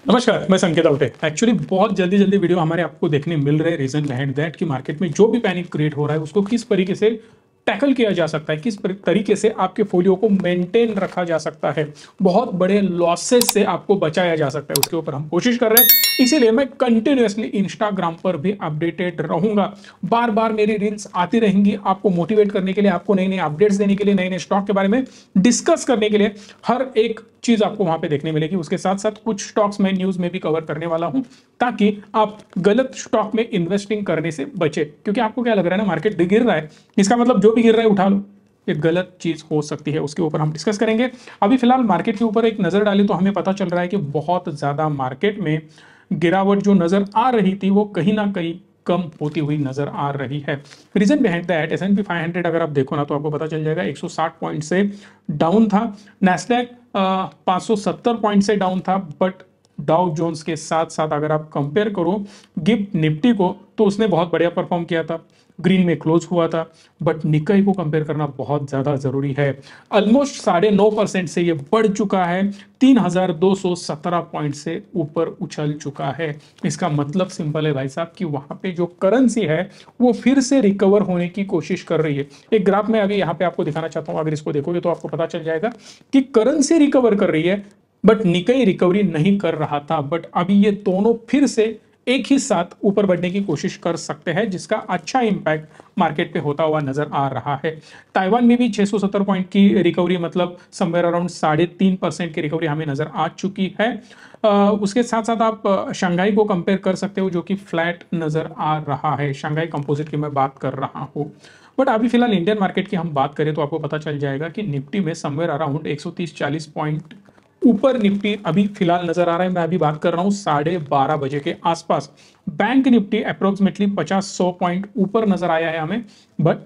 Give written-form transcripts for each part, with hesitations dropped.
नमस्कार, मैं संकेत आवटे। एक्चुअली बहुत जल्दी जल्दी वीडियो हमारे आपको देखने मिल रहे हैं रीजन बिहाइंड दैट कि मार्केट में जो भी पैनिक क्रिएट हो रहा है उसको किस तरीके से टैकल किया जा सकता है, किस तरीके से आपके फोलियो को मेंटेन रखा जा सकता है, बहुत बड़े लॉसेस से आपको बचाया जा सकता है, उसके ऊपर हम कोशिश कर रहे हैं। इसीलिए मैं कंटिन्यूअसली इंस्टाग्राम पर भी अपडेटेड रहूंगा। बार बार मेरी रील्स आती रहेंगी आपको मोटिवेट करने के लिए, आपको नई नई अपडेट्स देने के लिए, नए नए स्टॉक के बारे में डिस्कस करने के लिए। हर एक चीज आपको वहां पे देखने मिलेगी। उसके साथ साथ कुछ स्टॉक्स मैं न्यूज में भी कवर करने वाला हूं ताकि आप गलत स्टॉक में इन्वेस्टिंग करने से बचे। क्योंकि आपको क्या लग रहा है ना, मार्केट गिर रहा है, इसका मतलब जो भी गिर रहा है उठा लो, ये गलत चीज हो सकती है। उसके ऊपर हम डिस्कस करेंगे। अभी फिलहाल मार्केट के ऊपर एक नजर डाली तो हमें पता चल रहा है कि बहुत ज्यादा मार्केट में गिरावट जो नजर आ रही थी वो कहीं ना कहीं कम होती हुई नजर आ रही है। रीजन बिहाइंड दैट S&P 500 अगर आप देखो ना तो आपको पता चल जाएगा 160 पॉइंट से डाउन था। नैस्डैक 570 पॉइंट से डाउन था। बट डाउ जोन्स के साथ साथ अगर आप कंपेयर करो गिफ्ट निफ्टी को तो उसने बहुत बढ़िया परफॉर्म किया था, ग्रीन में क्लोज हुआ था। बट निकाई को कंपेयर करना बहुत ज्यादा जरूरी है। ऑलमोस्ट 9.5% से ये बढ़ चुका है, 3217 पॉइंट से ऊपर उछल चुका है। इसका मतलब सिंपल है भाई साहब कि वहां पे जो करेंसी है वो फिर से रिकवर होने की कोशिश कर रही है। एक ग्राफ में अभी यहाँ पे आपको दिखाना चाहता हूं, अगर इसको देखोगे तो आपको पता चल जाएगा कि करेंसी रिकवर कर रही है बट निकाई रिकवरी नहीं कर रहा था। बट अभी ये दोनों फिर से एक ही साथ ऊपर बढ़ने की कोशिश कर सकते हैं, जिसका अच्छा इंपैक्ट मार्केट पे होता हुआ नजर आ रहा है। ताइवान में भी 670 पॉइंट की रिकवरी, मतलब समवेयर अराउंड 3.5% की रिकवरी हमें नजर आ चुकी है। उसके साथ साथ आप शंघाई को कंपेयर कर सकते हो जो कि फ्लैट नजर आ रहा है। शंघाई कंपोजिट की मैं बात कर रहा हूँ। बट अभी फिलहाल इंडियन मार्केट की हम बात करें तो आपको पता चल जाएगा कि निफ्टी में समवेयर अराउंड 130-40 पॉइंट ऊपर निफ्टी अभी फिलहाल नजर आ रहा है। मैं अभी बात कर रहा हूं 12:30 बजे के आसपास। बैंक निफ्टी अप्रोक्सीमेटली 50-100 पॉइंट ऊपर नजर आया है हमें। बट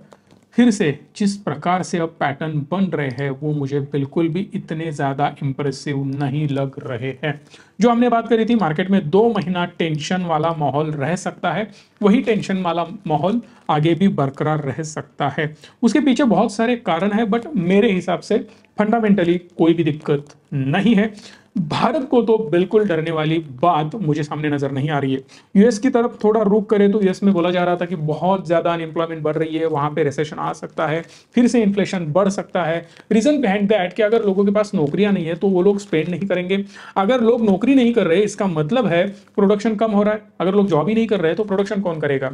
फिर से जिस प्रकार से अब पैटर्न बन रहे हैं वो मुझे बिल्कुल भी इतने ज्यादा इंप्रेसिव नहीं लग रहे हैं। जो हमने बात करी थी मार्केट में 2 महीना टेंशन वाला माहौल रह सकता है, वही टेंशन वाला माहौल आगे भी बरकरार रह सकता है। उसके पीछे बहुत सारे कारण है बट मेरे हिसाब से फंडामेंटली कोई भी दिक्कत नहीं है। भारत को तो बिल्कुल डरने वाली बात मुझे सामने नजर नहीं आ रही है। यूएस की तरफ थोड़ा रुक करे तो यूएस में बोला जा रहा था कि बहुत ज्यादा अनएम्प्लॉयमेंट बढ़ रही है, वहां पे रिसेशन आ सकता है, फिर से इन्फ्लेशन बढ़ सकता है। रीजन बिहाइंड दैट कि अगर लोगों के पास नौकरियां नहीं है तो वो लोग स्पेंड नहीं करेंगे। अगर लोग नौकरी नहीं कर रहे इसका मतलब है प्रोडक्शन कम हो रहा है। अगर लोग जॉब ही नहीं कर रहे तो प्रोडक्शन कौन करेगा?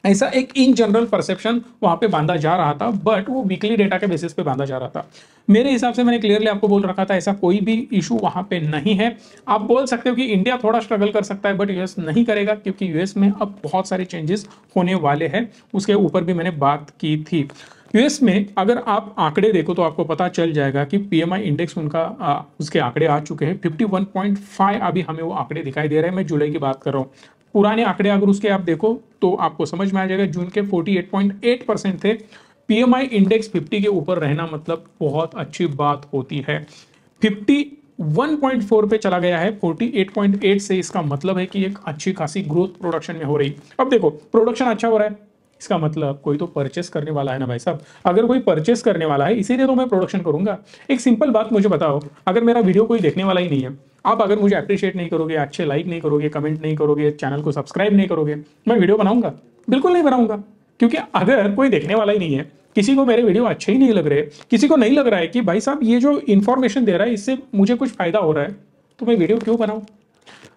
ऐसा एक इन जनरल परसेप्शन वहां पे बांधा जा रहा था बट वो वीकली डेटा के बेसिस पे बांधा जा रहा था। मेरे हिसाब से मैंने क्लियरली आपको बोल रखा था ऐसा कोई भी इशू वहां पे नहीं है। आप बोल सकते हो कि इंडिया थोड़ा स्ट्रगल कर सकता है बट यूएस नहीं करेगा क्योंकि यूएस में अब बहुत सारे चेंजेस होने वाले हैं। उसके ऊपर भी मैंने बात की थी। यूएस में अगर आप आंकड़े देखो तो आपको पता चल जाएगा कि पीएमआई इंडेक्स उनका उसके आंकड़े आ चुके हैं 51.5। अभी हमें वो आंकड़े दिखाई दे रहे हैं। मैं जुलाई की बात कर रहा हूँ। पुराने आंकड़े अगर उसके आप देखो तो आपको समझ में आ जाएगा जून के 48.8% थे। पीएमआई इंडेक्स 50 के ऊपर रहना मतलब बहुत अच्छी बात होती है। 51.4 पे चला गया है 48.8 से, इसका मतलब है कि एक अच्छी खासी ग्रोथ प्रोडक्शन में हो रही। अब देखो प्रोडक्शन अच्छा हो रहा है, इसका मतलब कोई तो परचेस करने वाला है ना भाई साहब। अगर कोई परचेस करने वाला है इसीलिए तो मैं प्रोडक्शन करूंगा। एक सिंपल बात मुझे बताओ, अगर मेरा वीडियो कोई देखने वाला ही नहीं है, आप अगर मुझे अप्रिशिएट नहीं करोगे, अच्छे लाइक नहीं करोगे, कमेंट नहीं करोगे, चैनल को सब्सक्राइब नहीं करोगे, मैं वीडियो बनाऊंगा? बिल्कुल नहीं बनाऊंगा। क्योंकि अगर कोई देखने वाला ही नहीं है, किसी को मेरे वीडियो अच्छे ही नहीं लग रहे, किसी को नहीं लग रहा है कि भाई साहब ये जो इंफॉर्मेशन दे रहा है इससे मुझे कुछ फायदा हो रहा है, तो मैं वीडियो क्यों बनाऊं?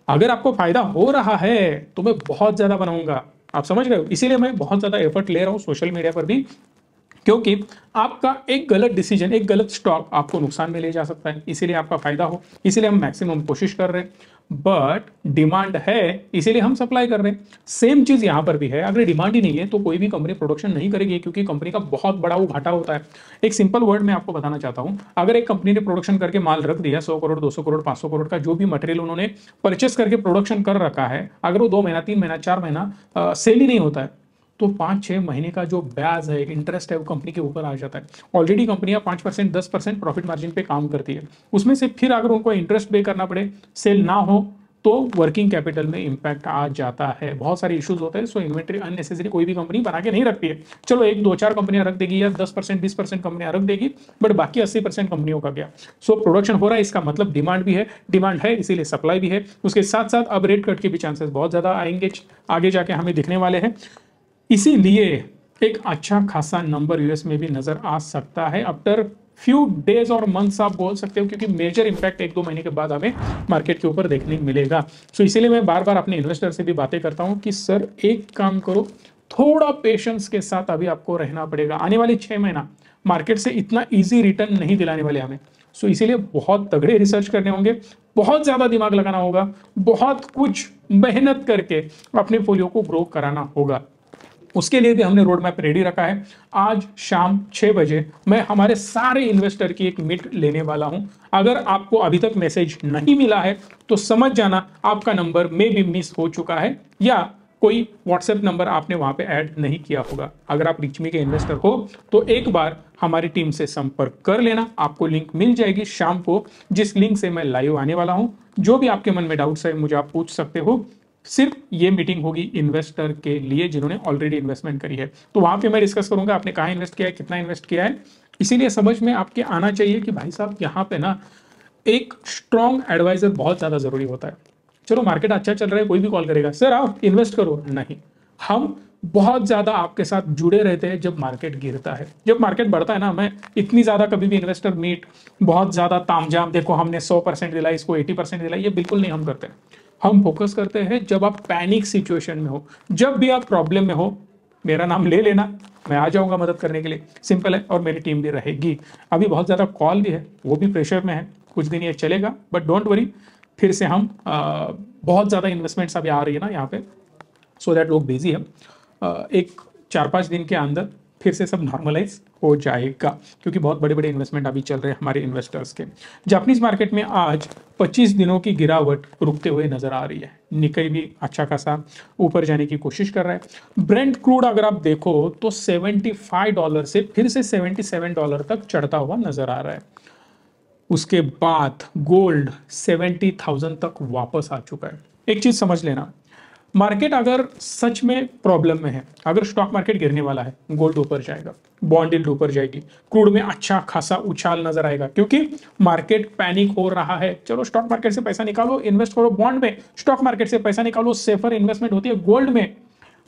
अगर आपको फायदा हो रहा है तो मैं बहुत ज्यादा बनाऊंगा। आप समझ रहे हो? इसीलिए मैं बहुत ज्यादा एफर्ट ले रहा हूं सोशल मीडिया पर भी। क्योंकि आपका एक गलत डिसीजन, एक गलत स्टॉक आपको नुकसान में ले जा सकता है, इसीलिए आपका फायदा हो, इसीलिए हम मैक्सिमम कोशिश कर रहे हैं। बट डिमांड है इसीलिए हम सप्लाई कर रहे हैं। सेम चीज यहां पर भी है। अगर डिमांड ही नहीं है तो कोई भी कंपनी प्रोडक्शन नहीं करेगी क्योंकि कंपनी का बहुत बड़ा वो घाटा होता है। एक सिंपल वर्ड में आपको बताना चाहता हूं, अगर एक कंपनी ने प्रोडक्शन करके माल रख दिया 100 करोड़, 200 करोड़, 500 करोड़ का जो भी मटेरियल उन्होंने परचेस करके प्रोडक्शन कर रखा है, अगर वो 2 महीना, 3 महीना, 4 महीना सेल ही नहीं होता है तो 5-6 महीने का जो ब्याज है, इंटरेस्ट है, वो कंपनी के ऊपर आ जाता है। ऑलरेडी कंपनियां 5%, 10% प्रॉफिट मार्जिन पे काम करती है, उसमें से फिर अगर उनको इंटरेस्ट पे करना पड़े, सेल ना हो तो वर्किंग कैपिटल में इंपैक्ट आ जाता है, बहुत सारे इश्यूज होते हैं। सो इन्वेंट्री अननेसेसरी कोई भी कंपनी बना के नहीं रखती है। चलो एक दो चार कंपनियां रख देगी या 10% 20% कंपनियां रख देगी, बट बाकी 80% कंपनियों का क्या। सो प्रोडक्शन हो रहा है, इसका मतलब डिमांड भी है, डिमांड है इसीलिए सप्लाई भी है। उसके साथ साथ अब रेट कट के भी चांसेस बहुत ज्यादा आएंगे, आगे जाके हमें दिखने वाले हैं। इसीलिए एक अच्छा खासा नंबर यूएस में भी नजर आ सकता है आफ्टर फ्यू डेज और मंथ्स आप बोल सकते हो, क्योंकि मेजर इंपैक्ट एक दो महीने के बाद हमें मार्केट के ऊपर देखने मिलेगा। सो इसीलिए मैं बार बार अपने इन्वेस्टर से भी बातें करता हूं कि सर एक काम करो, थोड़ा पेशेंस के साथ अभी आपको रहना पड़ेगा। आने वाले 6 महीना मार्केट से इतना इजी रिटर्न नहीं दिलाने वाले हमें। सो इसीलिए बहुत तगड़े रिसर्च करने होंगे, बहुत ज्यादा दिमाग लगाना होगा, बहुत कुछ मेहनत करके अपने पोलियो को ग्रो कराना होगा। उसके लिए भी हमने रोड मैप रेडी रखा है। आज शाम 6 बजे मैं हमारे सारे इन्वेस्टर की एक मीट लेने वाला हूं। अगर आपको अभी तक मैसेज नहीं मिला है तो समझ जाना आपका नंबर में भी मिस हो चुका है, या कोई व्हाट्सएप नंबर आपने वहां पे ऐड नहीं किया होगा। अगर आप रिचमी के इन्वेस्टर हो तो एक बार हमारी टीम से संपर्क कर लेना, आपको लिंक मिल जाएगी शाम को, जिस लिंक से मैं लाइव आने वाला हूं। जो भी आपके मन में डाउट्स है मुझे आप पूछ सकते हो। सिर्फ ये मीटिंग होगी इन्वेस्टर के लिए जिन्होंने ऑलरेडी इन्वेस्टमेंट करी है। तो वहां पे मैं डिस्कस करूंगा आपने कहाँ इन्वेस्ट किया है, कितना इन्वेस्ट किया है। इसीलिए समझ में आपके आना चाहिए कि भाई साहब यहाँ पे ना एक स्ट्रॉन्ग एडवाइजर बहुत ज्यादा जरूरी होता है। चलो मार्केट अच्छा चल रहा है, कोई भी कॉल करेगा सर आप इन्वेस्ट करो, नहीं, हम बहुत ज्यादा आपके साथ जुड़े रहते हैं जब मार्केट गिरता है। जब मार्केट बढ़ता है ना, मैं इतनी ज्यादा कभी भी इन्वेस्टर मीट बहुत ज्यादा तामझाम, देखो हमने 100% दिला, इसको 80% दिला, ये बिल्कुल नहीं हम करते। हम फोकस करते हैं जब आप पैनिक सिचुएशन में हो, जब भी आप प्रॉब्लम में हो, मेरा नाम ले लेना, मैं आ जाऊंगा मदद करने के लिए। सिंपल है, और मेरी टीम भी रहेगी। अभी बहुत ज़्यादा कॉल भी है, वो भी प्रेशर में है, कुछ दिन ये चलेगा, बट डोंट वरी, फिर से हम बहुत ज़्यादा इन्वेस्टमेंट्स अभी आ रही है ना यहाँ पे, सो दैट लोग बिजी है। एक 4-5 दिन के अंदर फिर से सब नॉर्मलाइज हो जाएगा, क्योंकि बहुत बड़े बड़े इन्वेस्टमेंट अभी चल रहे हैं हमारे इन्वेस्टर्स के। जापानीज मार्केट में आज 25 दिनों की गिरावट रुकते हुए नजर आ रही है। निकाई भी अच्छा खासा ऊपर जाने की कोशिश कर रहा है। ब्रेंट क्रूड अगर आप देखो तो $75 से फिर से $77 तक चढ़ता हुआ नजर आ रहा है। उसके बाद गोल्ड 70,000 तक वापस आ चुका है। एक चीज समझ लेना, मार्केट अगर सच में प्रॉब्लम में है, अगर स्टॉक मार्केट गिरने वाला है, गोल्ड ऊपर जाएगा, बॉन्ड यील्ड ऊपर जाएगी, क्रूड में अच्छा खासा उछाल नजर आएगा, क्योंकि मार्केट पैनिक हो रहा है। चलो स्टॉक मार्केट से पैसा निकालो, इन्वेस्ट करो बॉन्ड में, स्टॉक मार्केट से पैसा निकालो, सेफर इन्वेस्टमेंट होती है गोल्ड में।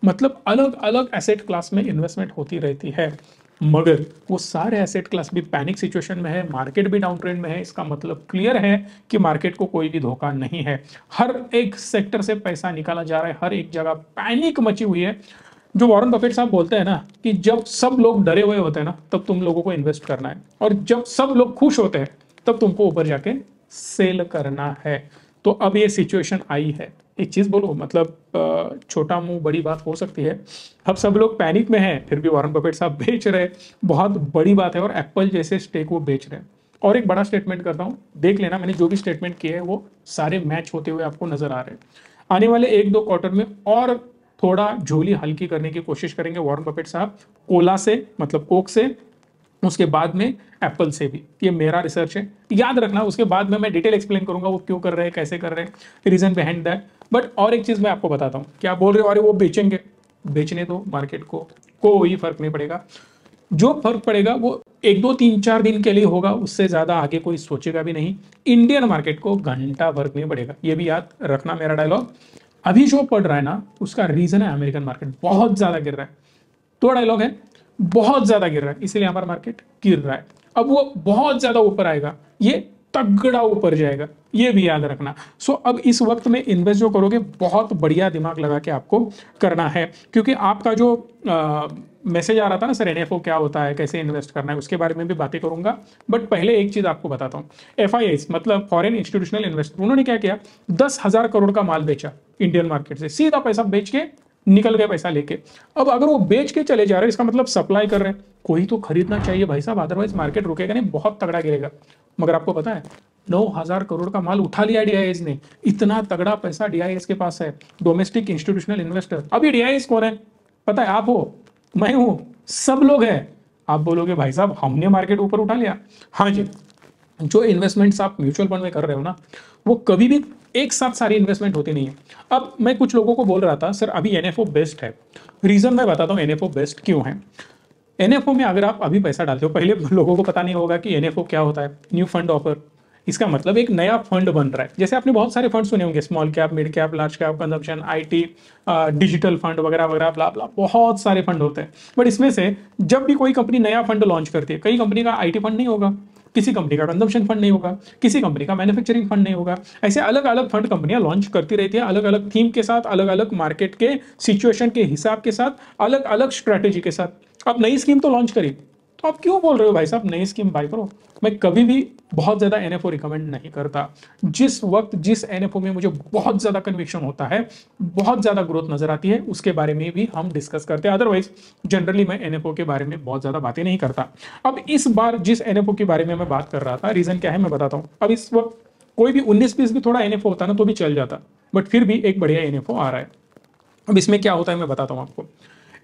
मतलब अलग अलग एसेट क्लास में इन्वेस्टमेंट होती रहती है, मगर वो सारे एसेट क्लास भी पैनिक सिचुएशन में है, मार्केट भी डाउन ट्रेंड में है। इसका मतलब क्लियर है कि मार्केट को कोई भी धोखा नहीं है। हर एक सेक्टर से पैसा निकाला जा रहा है, हर एक जगह पैनिक मची हुई है। जो वॉरेन बफेट साहब बोलते हैं ना कि जब सब लोग डरे हुए होते हैं ना, तब तुम लोगों को इन्वेस्ट करना है, और जब सब लोग खुश होते हैं तब तुमको ऊपर जाके सेल करना है। तो अब ये सिचुएशन आई है। एक चीज बोलो, मतलब छोटा मुंह बड़ी बात हो सकती है। अब सब लोग पैनिक में हैं, फिर भी वॉरेन बफेट साहब बेच रहे, बहुत बड़ी बात है। और एप्पल जैसे स्टेक वो बेच रहे हैं। और एक बड़ा स्टेटमेंट करता हूं, देख लेना, मैंने जो भी स्टेटमेंट किए हैं वो सारे मैच होते हुए आपको नजर आ रहे हैं। आने वाले 1-2 क्वार्टर में और थोड़ा झोली हल्की करने की कोशिश करेंगे वॉरेन बफेट साहब, कोला से, मतलब कोक से, उसके बाद में एप्पल से भी। ये मेरा रिसर्च है, याद रखना। उसके बाद में मैं डिटेल एक्सप्लेन करूंगा वो क्यों कर रहे हैं, कैसे कर रहे हैं, रीजन बिहाइंड दैट। बट और एक चीज मैं आपको बताता हूँ, क्या बोल रहे हो, अरे वो बेचेंगे, बेचने दो मार्केट को, कोई फर्क नहीं पड़ेगा। जो फर्क पड़ेगा वो 1-2-3-4 दिन के लिए होगा, उससे ज्यादा आगे कोई सोचेगा भी नहीं। इंडियन मार्केट को घंटा फर्क नहीं पड़ेगा, ये भी याद रखना मेरा डायलॉग। अभी जो पड़ रहा है ना, उसका रीजन है अमेरिकन मार्केट बहुत ज्यादा गिर रहा है। तो डायलॉग है, बहुत ज्यादा गिर रहा है, इसलिए हमारा मार्केट गिर रहा है। अब वो बहुत ज्यादा ऊपर आएगा, ये तगड़ा ऊपर जाएगा, ये भी याद रखना। सो अब इस वक्त में इन्वेस्ट जो करोगे, बहुत बढ़िया दिमाग लगा के आपको करना है, क्योंकि आपका जो मैसेज आ रहा था ना सर एनएफओ क्या होता है, कैसे इन्वेस्ट करना है, उसके बारे में भी बातें करूंगा। बट पहले एक चीज आपको बताता हूँ, एफआईआईस मतलब फॉरेन इंस्टीट्यूशनल इन्वेस्टर, उन्होंने क्या किया, 10,000 करोड़ का माल बेचा इंडियन मार्केट से, सीधा पैसा बेच के निकल गए पैसा लेके। अब अगर वो बेच के चले जा रहे हैं, इसका मतलब सप्लाई कर रहे हैं, कोई तो खरीदना चाहिए भाई साहब, अदरवाइज मार्केट रुकेगा नहीं, बहुत तगड़ा गिरेगा। मगर आपको पता है 9,000 करोड़ का माल उठा लिया डीआईएस ने, इतना तगड़ा पैसा डीआईएस के पास है, डोमेस्टिक इंस्टीट्यूशनल इन्वेस्टर। अभी डीआईएस कौन है पता है, आप हो, मैं हूं, सब लोग हैं। आप बोलोगे भाई साहब हमने मार्केट ऊपर उठा लिया, हाँ जी। जो इन्वेस्टमेंट्स आप म्यूचुअल फंड में कर रहे हो ना, वो कभी भी एक साथ सारी इन्वेस्टमेंट होती नहीं है। अब मैं कुछ लोगों को बोल रहा था सर अभी एनएफओ बेस्ट है। रीजन मैं बताता हूँ एनएफओ बेस्ट क्यों है। एनएफओ में अगर आप अभी पैसा डालते हो, पहले लोगों को पता नहीं होगा कि एनएफओ क्या होता है, न्यू फंड ऑफर। इसका मतलब एक नया फंड बन रहा है। जैसे आपने बहुत सारे फंड सुने होंगे, small cap, mid cap, large cap, consumption, IT, digital fund वगैरह वगैरह, ब्ला ब्ला, बहुत सारे फंड होते हैं। बट इसमें से जब भी कोई कंपनी नया फंड लॉन्च करती है, कई कंपनी का आईटी फंड नहीं होगा, किसी कंपनी का कंजम्पशन फंड नहीं होगा, किसी कंपनी का मैन्युफैक्चरिंग फंड नहीं होगा। ऐसे अलग अलग फंड कंपनियां लॉन्च करती रहती है, अलग अलग थीम के साथ, अलग अलग मार्केट के सिचुएशन के हिसाब के साथ, अलग अलग स्ट्रेटेजी के साथ। अब नई स्कीम तो लॉन्च करी, तो आप क्यों बोल रहे हो भाई साहब नई स्कीम बाय करो। मैं कभी भी बहुत ज्यादा एनएफओ रिकमेंड नहीं करता। जिस वक्त जिस एनएफओ में मुझे बहुत ज्यादा कन्विक्शन होता है, बहुत ज्यादा ग्रोथ नजर आती है, उसके बारे में भी हम डिस्कस करते हैं। अदरवाइज जनरली मैं एनएफओ के बारे में बहुत ज्यादा बातें नहीं करता। अब इस बार जिस एनएफओ के बारे में मैं बात कर रहा था, रीजन क्या है मैं बताता हूं। अब इस वक्त कोई भी 19-20 भी थोड़ा एनएफओ होता ना तो भी चल जाता, बट फिर भी एक बढ़िया एनएफओ आ रहा है। अब इसमें क्या होता है मैं बताता हूं आपको।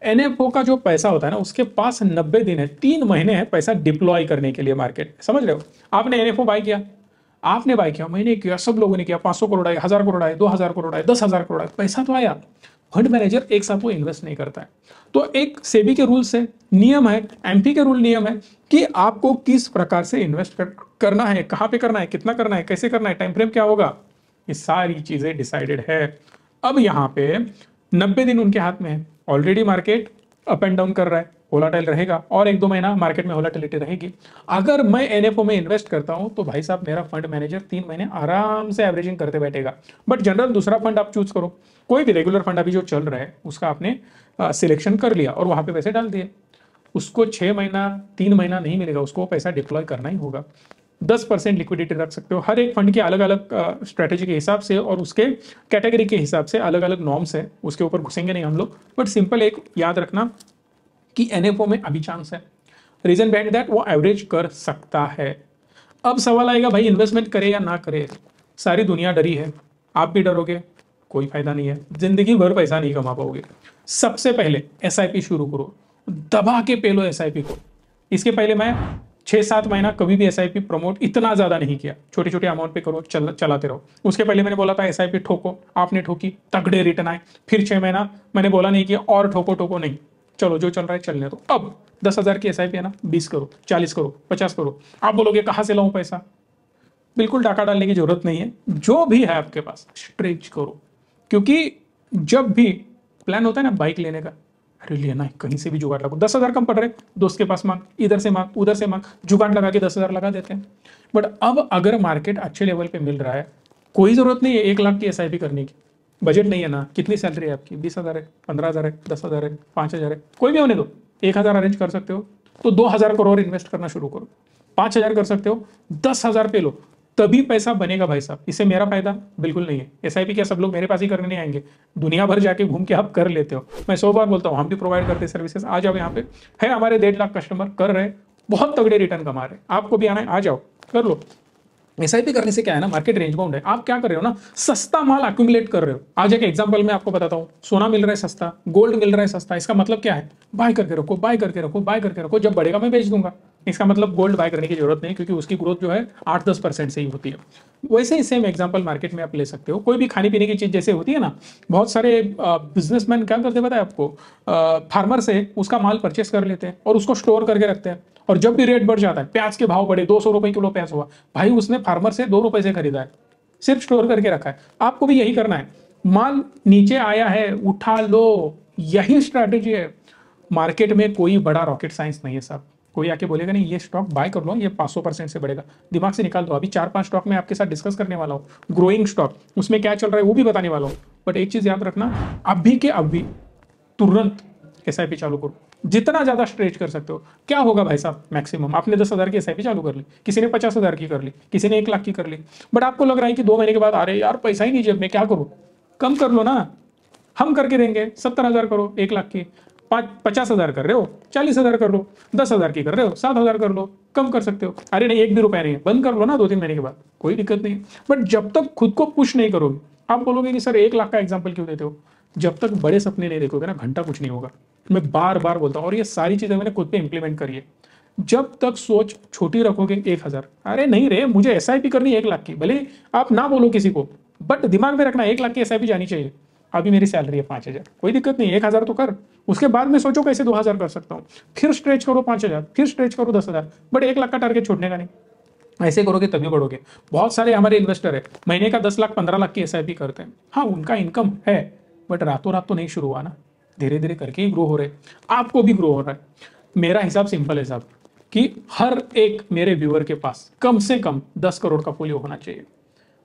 एनएफओ का जो पैसा होता है ना, उसके पास 90 दिन है, 3 महीने है पैसा डिप्लॉय करने के लिए मार्केट। समझ रहे हो? आपने एनएफओ बाय किया, आपने बाय किया, मैंने किया, सब लोगों ने किया, 500 करोड़ आए, 1000 करोड़ आए, 2000 करोड़ आए, 10,000 करोड़ आए, पैसा तो आया। फंड मैनेजर एक साथ वो इन्वेस्ट नहीं करता है। तो एक सेबी के रूल्स है, नियम है, एमपी के रूल नियम है कि आपको किस प्रकार से इन्वेस्ट करना है, कहां पे करना है, कितना करना है, कैसे करना है, टाइम फ्रेम क्या होगा, ये सारी चीजें डिसाइडेड है। अब यहां पे 90 दिन उनके हाथ में है। Already market up and down कर रहा है, वोलाटाइल रहेगा, और 1-2 महीना मार्केट में वोलाटिलिटी रहेगी। अगर मैं एनएफओ में इन्वेस्ट करता हूं तो भाई साहब मेरा फंड मैनेजर 3 महीने आराम से एवरेजिंग करते बैठेगा। बट जनरल दूसरा फंड आप चूज करो, कोई भी रेगुलर फंड अभी जो चल रहा है उसका आपने सिलेक्शन कर लिया और वहां पे पैसे डाल दिए, उसको 6 महीना 3 महीना नहीं मिलेगा, उसको पैसा डिप्लॉय करना ही होगा। 10% लिक्विडिटी रख सकते हो। हर एक फंड के अलग अलग स्ट्रेटेजी के हिसाब से और उसके कैटेगरी के हिसाब से अलग अलग नॉर्म्स है, उसके ऊपर घुसेंगे नहीं हम लोग। बट सिंपल एक याद रखना कि एनएफओ में अभी चांस है। रीजन बिहाइंड दैट वो एवरेज कर सकता है। अब सवाल आएगा भाई इन्वेस्टमेंट करे या ना करे। सारी दुनिया डरी है, आप भी डरोगे, कोई फायदा नहीं है, जिंदगी भर पैसा नहीं कमा पाओगे। सबसे पहले एसआईपी शुरू करो, दबा के पेलो एसआईपी को। इसके पहले मैं 6-7 महीना कभी भी एसआईपी प्रमोट इतना ज्यादा नहीं किया, छोटे छोटे अमाउंट पे करो, चलाते रहो। उसके पहले मैंने बोला था एसआईपी ठोको, आपने ठोकी, तगड़े रिटर्न आए। फिर 6 महीना मैंने बोला नहीं कि और ठोको ठोको नहीं, चलो जो चल रहा है चलने दो। अब 10,000 की एसआईपी है ना, 20 करो, 40 करो, 50 करो। आप बोलोगे कहां से लाऊं पैसा, बिल्कुल डाका डालने की जरूरत नहीं है, जो भी है आपके पास स्ट्रेच करो। क्योंकि जब भी प्लान होता है ना बाइक लेने का, अरे लेना है कहीं से भी जुगाड़ लगो, 10,000 कम पड़ रहे, दोस्त के पास मांग, इधर से मांग, उधर से मांग, जुगाड़ लगा के 10,000 लगा देते हैं। बट अब अगर मार्केट अच्छे लेवल पे मिल रहा है, कोई जरूरत नहीं है 1 लाख की एसआईपी करने की। बजट नहीं है ना, कितनी सैलरी है आपकी, 20,000 है, 15,000 है, 10,000 है, 5,000 है, कोई भी होने दो, 1,000 अरेंज कर सकते हो तो 2,000 करोड़ इन्वेस्ट करना शुरू करो। 5,000 कर सकते हो, 10,000 पे लो, तभी पैसा बनेगा भाई साहब। इससे मेरा फायदा बिल्कुल नहीं है। एसआईपी क्या सब लोग मेरे पास ही करने नहीं आएंगे, दुनिया भर जाके घूम के आप कर लेते हो। मैं 100 बार बोलता हूँ हम भी प्रोवाइड करते हैं सर्विसेज। आ जाओ, यहाँ पे है हमारे 1.5 लाख कस्टमर कर रहे हैं, बहुत तगड़े रिटर्न कमा रहे हैं। आपको भी आना है, आ जाओ कर लो। एसआईपी करने से क्या है ना, मार्केट रेंज बाउंड है। आप क्या कर रहे हो ना, सस्ता माल अक्यूमुलेट कर रहे हो। आज एक एग्जांपल मैं आपको बताता हूँ, सोना मिल रहा है सस्ता, गोल्ड मिल रहा है सस्ता। इसका मतलब क्या है, बाय करके रखो, बाय करके रखो, बाय करके रखो, जब बढ़ेगा मैं बेच दूंगा। इसका मतलब गोल्ड बाय करने की जरूरत नहीं, क्योंकि उसकी ग्रोथ जो है 8-10% से ही होती है। वैसे ही सेम एग्जांपल मार्केट में आप ले सकते हो। कोई भी खाने पीने की चीज जैसे होती है ना, बहुत सारे बिजनेसमैन क्या करते हैं पता है आपको, फार्मर से उसका माल परचेस कर लेते हैं और उसको स्टोर करके रखते हैं। और जब भी रेट बढ़ जाता है, प्याज के भाव बढ़े, 200 रुपए किलो प्याज हुआ, भाई उसने फार्मर से 2 रुपए से खरीदा है, सिर्फ स्टोर करके रखा है। आपको भी यही करना है, माल नीचे आया है उठा लो, यही स्ट्रैटेजी है। मार्केट में कोई बड़ा रॉकेट साइंस नहीं है साहब। कोई आके बोलेगा नहीं ये स्टॉक बाय कर लो, ये 500% से बढ़ेगा, दिमाग से निकाल दो। अभी 4-5 स्टॉक में आपके साथ डिस्कस करने वाला हूँ, ग्रोइंग स्टॉक, उसमें क्या चल रहा है वो भी बताने वाला हूँ। बट एक चीज याद रखना, अभी के अभी तुरंत एसआईपी चालू करो, जितना ज्यादा स्ट्रेच कर सकते हो। क्या होगा भाई साहब, मैक्सिमम आपने 10,000 की एसआईपी चालू कर ली, किसी ने 50,000 की कर ली, किसी ने 1 लाख की कर ली। बट आपको लग रहा है कि 2 महीने के बाद अरे यार पैसा ही नहीं जेब में, क्या करूं, कम कर लो ना, हम करके देंगे। 70,000 करो 1 लाख की, 50,000 कर रहे हो 40,000 कर लो, 10,000 की कर रहे हो 7,000 कर लो, कम कर सकते हो। अरे नहीं 1 भी रुपया नहीं है, बंद कर लो ना 2-3 महीने के बाद, कोई दिक्कत नहीं। बट जब तक खुद को पुश नहीं करोगे, आप बोलोगे कि सर 1 लाख का एग्जाम्पल क्यों देते हो, जब तक बड़े सपने नहीं देखोगे ना, घंटा कुछ नहीं होगा। मैं बार बार बोलता हूँ और ये सारी चीजें मैंने खुद पे इंप्लीमेंट करी है। जब तक सोच छोटी रखोगे 1,000, अरे नहीं रे मुझे एसआईपी करनी है 1 लाख की, भले आप ना बोलो किसी को, बट दिमाग में रखना 1 लाख की एसआईपी जानी चाहिए। अभी मेरी सैलरी है 5,000, कोई दिक्कत नहीं, 1,000 तो कर, उसके बाद में सोचो कैसे 2,000 कर सकता हूँ, फिर स्ट्रेच करो 5,000, फिर स्ट्रेच करो 10,000, बट 1 लाख का टारगेट छोड़ने का नहीं। ऐसे करोगे तभी बढ़ोगे। बहुत सारे हमारे इन्वेस्टर है महीने का 10 लाख 15 लाख की एसआईपी करते हैं। हाँ, उनका इनकम है, बट रातों रात तो नहीं शुरू हुआ ना, धीरे धीरे करके ही ग्रो हो रहे। आपको भी ग्रो हो रहा है। मेरा हिसाब सिंपल है साहब, कि हर एक मेरे व्यूअर के पास कम से कम 10 करोड़ का पोलियो होना चाहिए।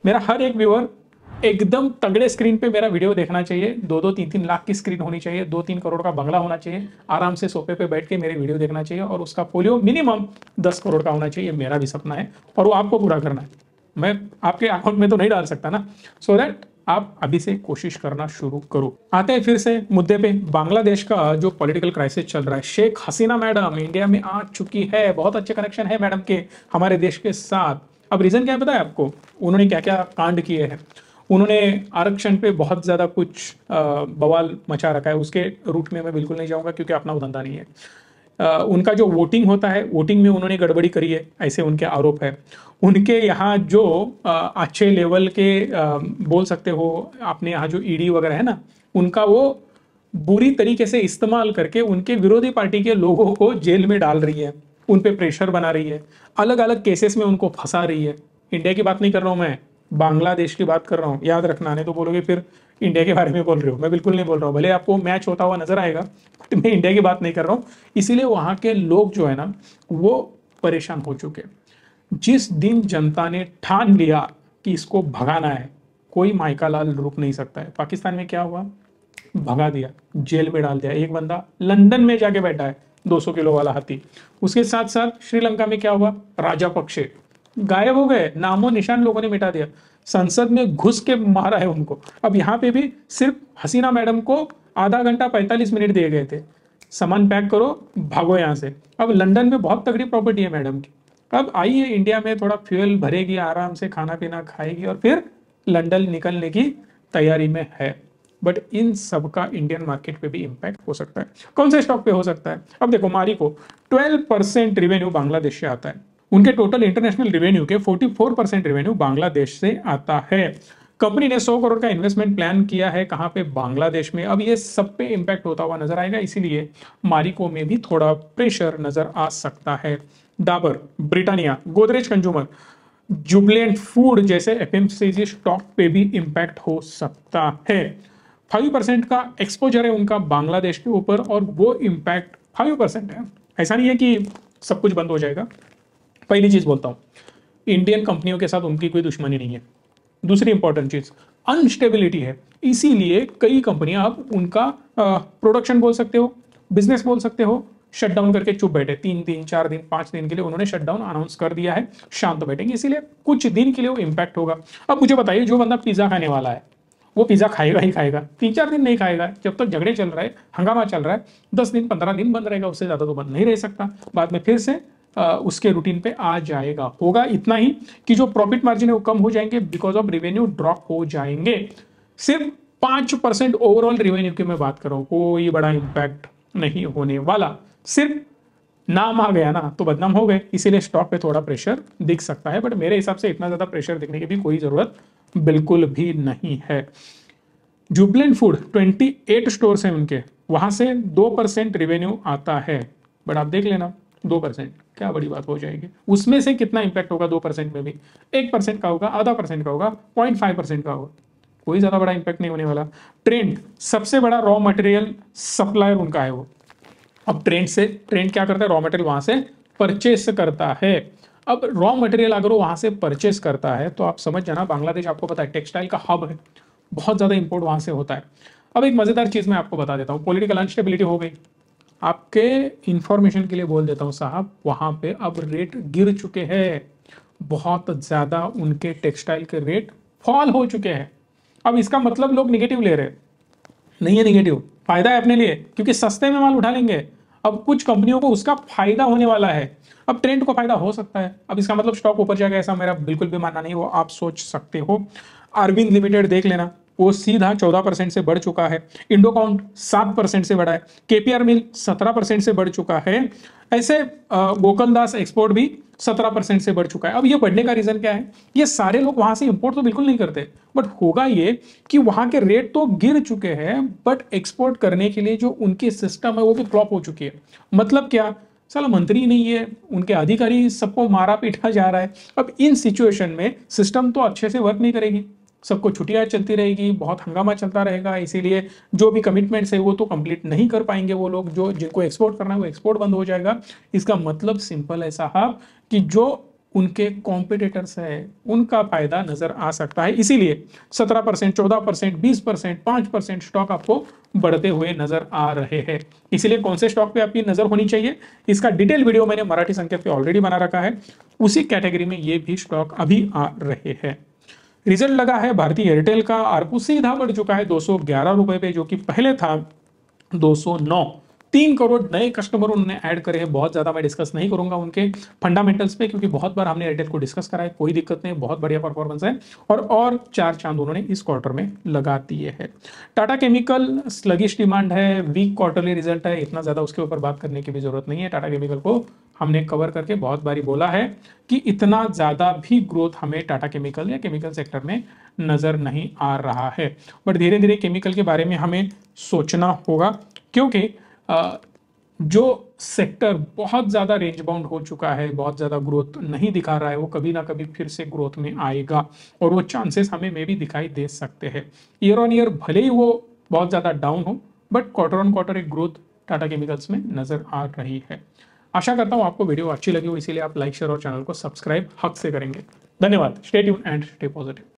मेरा हर एक व्यूअर एकदम तगड़े स्क्रीन पे मेरा वीडियो देखना चाहिए, 2-2, 3-3 लाख की स्क्रीन होनी चाहिए, 2-3 करोड़ का बंगला होना चाहिए, आराम से सोफे पे बैठ के मेरे वीडियो देखना चाहिए, और उसका पोलियो मिनिमम 10 करोड़ का होना चाहिए। मेरा भी सपना है और वो आपको पूरा करना है। मैं आपके अकाउंट में तो नहीं डाल सकता ना, सो दैट आप अभी से कोशिश करना शुरू करो। आते हैं फिर से मुद्दे पे। बांग्लादेश का जो पॉलिटिकल क्राइसिस चल रहा है, शेख हसीना मैडम इंडिया में आ चुकी है, बहुत अच्छे कनेक्शन है मैडम के हमारे देश के साथ। अब रीजन क्या है पता है आपको, उन्होंने क्या क्या कांड किए हैं। उन्होंने आरक्षण पे बहुत ज़्यादा कुछ बवाल मचा रखा है, उसके रूट में मैं बिल्कुल नहीं जाऊंगा क्योंकि अपना धंधा नहीं है। उनका जो वोटिंग होता है, वोटिंग में उन्होंने गड़बड़ी करी है, ऐसे उनके आरोप है। उनके यहाँ जो अच्छे लेवल के बोल सकते हो, अपने यहाँ जो ईडी वगैरह है ना, उनका वो बुरी तरीके से इस्तेमाल करके उनके विरोधी पार्टी के लोगों को जेल में डाल रही है, उन पे प्रेशर बना रही है, अलग अलग केसेस में उनको फंसा रही है। इंडिया की बात नहीं कर रहा हूँ मैं, बांग्लादेश की बात कर रहा हूँ। याद रखना, नहीं तो बोलोगे फिर इंडिया के बारे में बोल रहे हो। मैं बिल्कुल नहीं बोल रहा हूँ, भले आपको मैच होता हुआ नजर आएगा, बट मैं इंडिया की बात नहीं कर रहा हूँ। इसीलिए वहाँ के लोग जो है ना, वो परेशान हो चुके। जिस दिन जनता ने ठान लिया कि इसको भगाना है, कोई माइका लाल रुक नहीं सकता है। पाकिस्तान में क्या हुआ, भगा दिया, जेल में डाल दिया। एक बंदा लंदन में जाके बैठा है, 200 किलो वाला हाथी। उसके साथ साथ श्रीलंका में क्या हुआ, राजा पक्षे गायब हो गए, नामो निशान लोगों ने मिटा दिया, संसद में घुस के मारा है उनको। अब यहाँ पे भी सिर्फ हसीना मैडम को आधा घंटा 45 मिनट दिए गए थे, सामान पैक करो भागो यहाँ से। अब लंदन में बहुत तगड़ी प्रॉपर्टी है मैडम की, अब आई है इंडिया में, थोड़ा फ्यूल भरेगी, आराम से खाना पीना खाएगी और फिर लंदन निकलने की तैयारी में है। बट इन सब का इंडियन मार्केट पे भी इंपैक्ट हो सकता है। कौन से स्टॉक पे हो सकता है, अब देखो मारी को 12% रेवेन्यू बांग्लादेश से आता है। उनके टोटल इंटरनेशनल रेवेन्यू के 44% रेवेन्यू बांग्लादेश से आता है। कंपनी ने 100 करोड़ का इन्वेस्टमेंट प्लान किया है, कहां पे, बांग्लादेश में। अब ये सब पे इंपैक्ट होता हुआ नजर आएगा, इसीलिए मारिको में भी थोड़ा प्रेशर नजर आ सकता है। Dabur, Britannia, Godrej consumer, Jubilant food जैसे एफएमसीजी स्टॉक पे भी इंपैक्ट हो सकता है। 5% का एक्सपोजर है उनका बांग्लादेश के ऊपर, और वो इंपैक्ट 5% है। ऐसा नहीं है कि सब कुछ बंद हो जाएगा। पहली चीज बोलता हूं, इंडियन कंपनियों के साथ उनकी कोई दुश्मनी नहीं है। दूसरी इंपॉर्टेंट चीज, अनस्टेबिलिटी है, इसीलिए कई कंपनियां अब उनका प्रोडक्शन बोल सकते हो, बिजनेस बोल सकते हो, शट डाउन करके चुप बैठे। 3 दिन 4 दिन 5 दिन के लिए उन्होंने शट डाउन अनाउंस कर दिया है, शांत बैठेंगे, इसीलिए कुछ दिन के लिए वो इंपैक्ट होगा। अब मुझे बताइए, जो बंदा पिज्जा खाने वाला है वो पिज्जा खाएगा ही खाएगा, 3-4 दिन नहीं खाएगा। जब तक झगड़े चल रहा है, हंगामा चल रहा है, 10 दिन 15 दिन बंद रहेगा, उससे ज्यादा तो बंद नहीं रह सकता। बाद में फिर से उसके रूटीन पे आ जाएगा। होगा इतना ही कि जो प्रॉफिट मार्जिन है वो कम हो जाएंगे, बिकॉज ऑफ रेवेन्यू ड्रॉप हो जाएंगे। सिर्फ 5% ओवरऑल रेवेन्यू की मैं बात कर रहा हूं, कोई बड़ा इंपैक्ट नहीं होने वाला। सिर्फ नाम आ गया ना तो बदनाम हो गए, इसीलिए स्टॉक पे थोड़ा प्रेशर दिख सकता है, बट मेरे हिसाब से इतना ज्यादा प्रेशर दिखने की भी कोई जरूरत बिल्कुल भी नहीं है। जुबलेंट फूड 28 स्टोर्स हैं उनके, वहां से 2% रेवेन्यू आता है, बट आप देख लेना 2% क्या बड़ी बात हो जाएगी। उसमें से कितना इंपैक्ट होगा 2% में भी, 1% का होगा, आधा परसेंट का होगा, 0.5% का होगा, कोई ज्यादा बड़ा इंपैक्ट नहीं होने वाला। ट्रेंड सबसे बड़ा रॉ मटेरियल सप्लायर उनका है वो। अब ट्रेंड क्या करता है, रॉ मटेरियल वहां से परचेस करता है। अब रॉ मटेरियल अगर वो वहां से परचेस करता है तो आप समझ जाना, बांग्लादेश आपको पता है टेक्सटाइल का हब है, बहुत ज्यादा इंपोर्ट वहां से होता है। अब एक मजेदार चीज मैं आपको बता देता हूँ, पॉलिटिकल अनस्टेबिलिटी हो गई, आपके इंफॉर्मेशन के लिए बोल देता हूँ साहब, वहां पे अब रेट गिर चुके हैं, बहुत ज्यादा उनके टेक्सटाइल के रेट फॉल हो चुके हैं। अब इसका मतलब लोग निगेटिव ले रहे हैं, नहीं है निगेटिव, फायदा है अपने लिए, क्योंकि सस्ते में माल उठा लेंगे। अब कुछ कंपनियों को उसका फायदा होने वाला है, अब ट्रेंड को फायदा हो सकता है। अब इसका मतलब स्टॉक ऊपर जाएगा ऐसा मेरा बिल्कुल भी मानना नहीं, वो आप सोच सकते हो। अरविंद लिमिटेड देख लेना, वो सीधा 14% से बढ़ चुका है। इंडोकाउंट 7% से बढ़ा है। केपीआर मिल 17% से बढ़ चुका है। ऐसे गोकुलदास एक्सपोर्ट भी 17% से बढ़ चुका है। अब ये बढ़ने का रीजन क्या है? ये सारे लोग वहां से इंपोर्ट तो बिल्कुल नहीं करते, बट होगा ये कि वहां के रेट तो गिर चुके हैं, बट एक्सपोर्ट करने के लिए जो उनकी सिस्टम है वो भी फ्लॉप हो चुकी है। मतलब क्या? साला मंत्री नहीं है, उनके अधिकारी सबको मारा पीटा जा रहा है। अब इन सिचुएशन में सिस्टम तो अच्छे से वर्क नहीं करेगी, सबको छुट्टियां चलती रहेगी, बहुत हंगामा चलता रहेगा, इसीलिए जो भी कमिटमेंट्स है वो तो कंप्लीट नहीं कर पाएंगे वो लोग, जो जिनको एक्सपोर्ट करना है वो एक्सपोर्ट बंद हो जाएगा। इसका मतलब सिंपल है साहब कि जो उनके कॉम्पिटिटर्स है उनका फायदा नजर आ सकता है। इसीलिए 17%, 14%, 20%, 5% स्टॉक आपको बढ़ते हुए नजर आ रहे हैं। इसीलिए कौन से स्टॉक पे आपकी नजर होनी चाहिए, इसका डिटेल वीडियो मैंने मराठी संकेत पे ऑलरेडी बना रखा है। उसी कैटेगरी में ये भी स्टॉक अभी आ रहे हैं। रिजल्ट लगा है भारतीय एयरटेल का, आरपू सीधा बढ़ चुका है 211 रुपए पे, जो कि पहले था 209। 3 करोड़ नए कस्टमर उन्होंने ऐड करे हैं। बहुत ज्यादा मैं डिस्कस नहीं करूंगा उनके फंडामेंटल्स पे, क्योंकि बहुत बार हमने एयरटेल को डिस्कस करा है, कोई दिक्कत नहीं, बहुत बढ़िया परफॉर्मेंस है। और 4 चांद उन्होंने इस क्वार्टर में लगा दिए हैं। टाटा केमिकल स्लगिश डिमांड है, वीक क्वार्टरली रिजल्ट है, इतना ज्यादा उसके ऊपर बात करने की भी जरूरत नहीं है। टाटा केमिकल को हमने कवर करके बहुत बारी बोला है कि इतना ज्यादा भी ग्रोथ हमें टाटा केमिकल या केमिकल सेक्टर में नजर नहीं आ रहा है। बट धीरे धीरे केमिकल के बारे में हमें सोचना होगा, क्योंकि जो सेक्टर बहुत ज्यादा रेंज बाउंड हो चुका है, बहुत ज्यादा ग्रोथ नहीं दिखा रहा है, वो कभी ना कभी फिर से ग्रोथ में आएगा, और वो चांसेस हमें में भी दिखाई दे सकते हैं। ईयर ऑन ईयर भले ही वो बहुत ज्यादा डाउन हो, बट क्वार्टर ऑन क्वार्टर एक ग्रोथ टाटा केमिकल्स में नजर आ रही है। आशा करता हूं आपको वीडियो अच्छी लगी हो, इसीलिए आप लाइक शेयर और चैनल को सब्सक्राइब हक से करेंगे। धन्यवाद। Stay tune and stay positive.